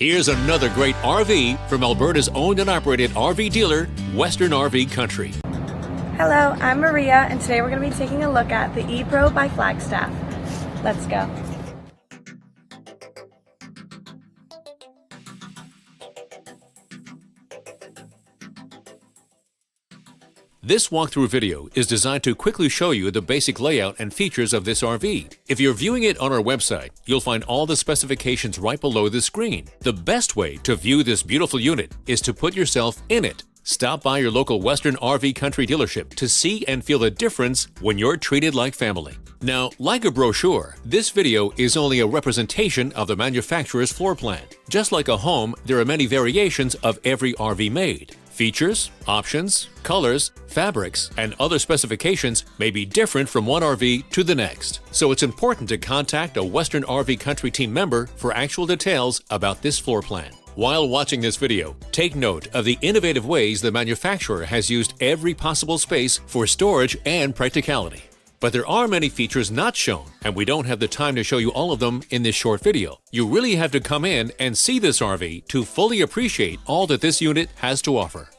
Here's another great RV from Alberta's owned and operated RV dealer, Western RV Country. Hello, I'm Maria, and today we're going to be taking a look at the E-Pro by Flagstaff. Let's go. This walkthrough video is designed to quickly show you the basic layout and features of this RV. If you're viewing it on our website, you'll find all the specifications right below the screen. The best way to view this beautiful unit is to put yourself in it. Stop by your local Western RV Country dealership to see and feel the difference when you're treated like family. Now, like a brochure, this video is only a representation of the manufacturer's floor plan. Just like a home, there are many variations of every RV made. Features, options, colors, fabrics, and other specifications may be different from one RV to the next. So it's important to contact a Western RV Country team member for actual details about this floor plan. While watching this video, take note of the innovative ways the manufacturer has used every possible space for storage and practicality. But there are many features not shown, and we don't have the time to show you all of them in this short video. You really have to come in and see this RV to fully appreciate all that this unit has to offer.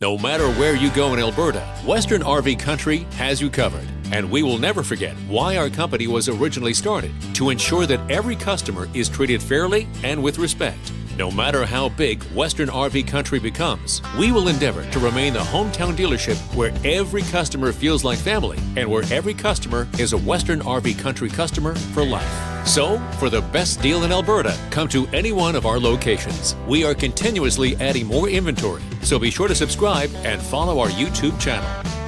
No matter where you go in Alberta, Western RV Country has you covered. And we will never forget why our company was originally started, to ensure that every customer is treated fairly and with respect. No matter how big Western RV Country becomes, we will endeavor to remain the hometown dealership where every customer feels like family and where every customer is a Western RV Country customer for life. So, for the best deal in Alberta, come to any one of our locations. We are continuously adding more inventory, so be sure to subscribe and follow our YouTube channel.